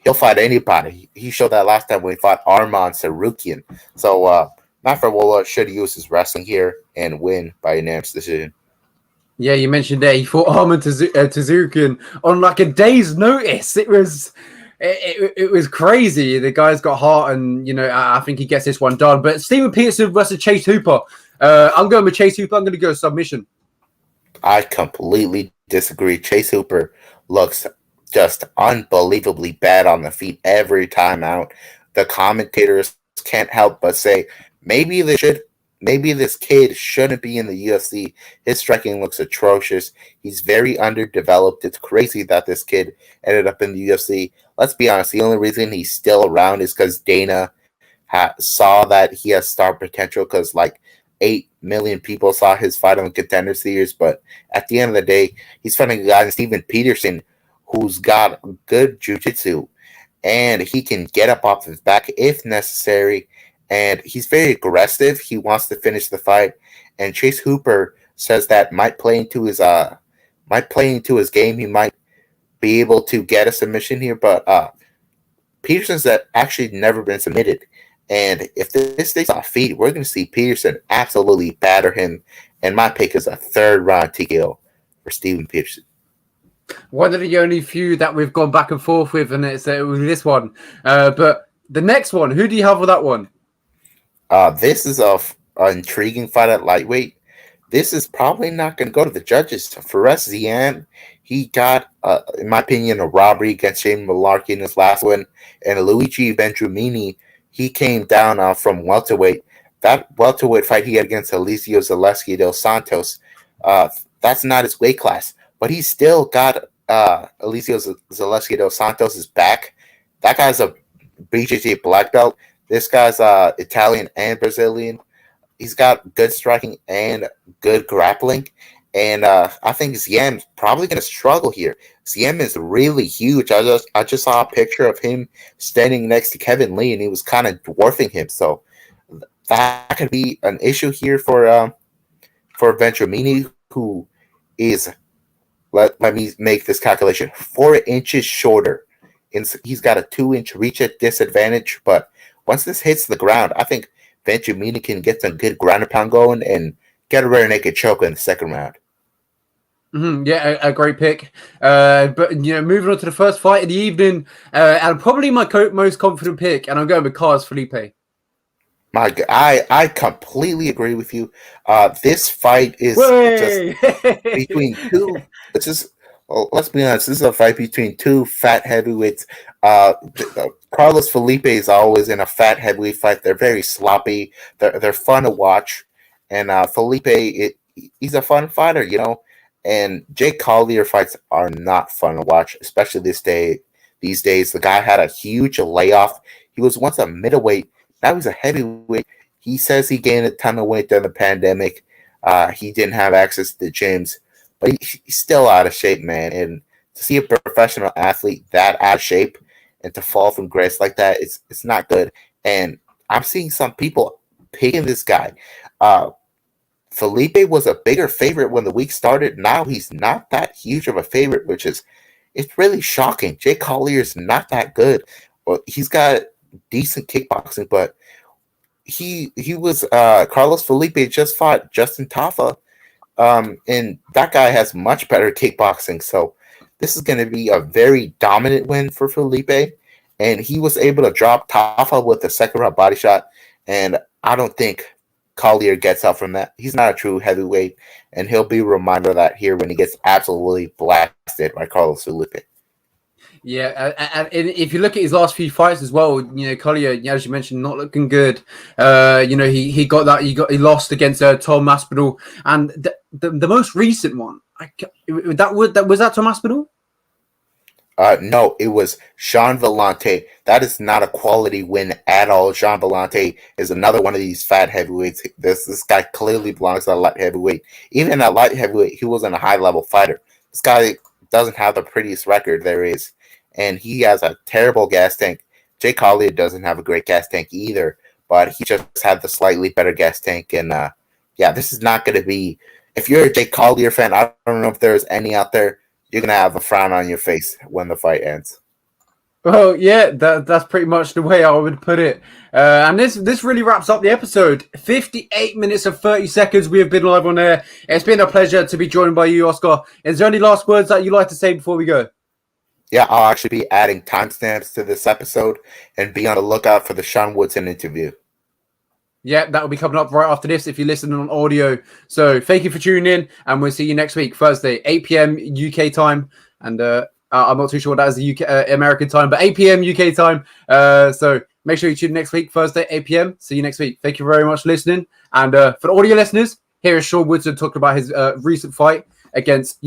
he'll fight anybody. He showed that last time when he fought Arman Sarukian. So Matt Frevola should use his wrestling here and win by unanimous decision. Yeah, you mentioned that he fought Arman Sarukian on a day's notice. It was crazy. The guy's got heart, and I think he gets this one done. But Steven Peterson versus Chase Hooper. I'm going with Chase Hooper. I'm going to go submission. I completely disagree. Chase Hooper looks just unbelievably bad on the feet every time out. The commentators can't help but say maybe this kid shouldn't be in the UFC. His striking looks atrocious. He's very underdeveloped. It's crazy that this kid ended up in the UFC. Let's be honest, the only reason he's still around is because Dana saw that he has star potential, because 8 million people saw his fight on the Contender Series. But at the end of the day, he's fighting a guy named Steven Peterson who's got good jiu-jitsu, and he can get up off his back if necessary. And he's very aggressive. He wants to finish the fight. And Chase Hooper says that might play into his game. He might be able to get a submission here, but Peterson's actually never been submitted. And if this stays off feet, we're going to see Peterson absolutely batter him. And my pick is a 3rd round TKO for Steven Peterson. One of the only few that we've gone back and forth with, and it was this one. But the next one, who do you have with that one? This is an intriguing fight at lightweight. This is probably not going to go to the judges. For us, Zian, he got, in my opinion, a robbery against Shane Malarkey in his last win. And Luigi Vendramini, he came down from welterweight. That welterweight fight he had against Alicio Zaleski dos Santos, that's not his weight class. But he still got Alicio Zaleski dos Santos' back. That guy's a BJJ black belt. This guy's Italian and Brazilian. He's got good striking and good grappling. And I think Ziem's probably going to struggle here. Ziem is really huge. I just saw a picture of him standing next to Kevin Lee, and he was kind of dwarfing him. So that could be an issue here for Vendramini, who is, let me make this calculation, 4 inches shorter. He's got a 2-inch reach at disadvantage, but once this hits the ground, I think Vendramini can get some good ground and pound going and get a rear naked choke in the second round. Yeah, a great pick. But moving on to the first fight of the evening, and probably my most confident pick, and I'm going with Carlos Felipe. My God, I completely agree with you. This fight is just between two. It's just, let's be honest. This is a fight between two fat heavyweights. Carlos Felipe is always in a fat heavyweight fight. They're very sloppy. They're fun to watch, and Felipe, he's a fun fighter, And Jake Collier fights are not fun to watch, especially these days. The guy had a huge layoff. He was once a middleweight. Now he's a heavyweight. He says he gained a ton of weight during the pandemic. He didn't have access to the gyms, but he's still out of shape, man. And to see a professional athlete that out of shape and to fall from grace like that, it's not good. And I'm seeing some people picking this guy. Felipe was a bigger favorite when the week started. Now he's not that huge of a favorite, it's really shocking. Jake Collier is not that good. Well, he's got decent kickboxing, but he was Carlos Felipe just fought Justin Tafa, and that guy has much better kickboxing. So this is going to be a very dominant win for Felipe, and he was able to drop Tafa with a second round body shot, and I don't think Collier gets up from that. He's not a true heavyweight, and he'll be reminded of that here when he gets absolutely blasted by Carlos Felipe. Yeah, and if you look at his last few fights as well, Collier, as you mentioned, not looking good. He lost against Tom Aspinall, and the most recent one, was that Tom Aspinall? No, it was Jean Bellante. That is not a quality win at all. Jean Bellante is another one of these fat heavyweights. This guy clearly belongs to a light heavyweight. Even at light heavyweight, he wasn't a high-level fighter. This guy doesn't have the prettiest record there is, and he has a terrible gas tank. Jay Collier doesn't have a great gas tank either, but he just had the slightly better gas tank. And, this is not going to be – if you're a Jay Collier fan, I don't know if there's any out there, you're going to have a frown on your face when the fight ends. Well, yeah, that's pretty much the way I would put it. And this really wraps up the episode. 58 minutes and 30 seconds we have been live on air. It's been a pleasure to be joined by you, Oscar. Is there any last words that you'd like to say before we go? Yeah, I'll actually be adding timestamps to this episode and be on the lookout for the Sean Woodson interview. Yeah, that will be coming up right after this if you're listening on audio. So thank you for tuning in, and we'll see you next week, Thursday, 8 p.m. UK time. And I'm not too sure what that is the UK American time, but 8 p.m. UK time. So make sure you tune in next week, Thursday, 8 p.m. See you next week. Thank you very much for listening. And for the audio listeners, here is Sean Woodson talking about his recent fight against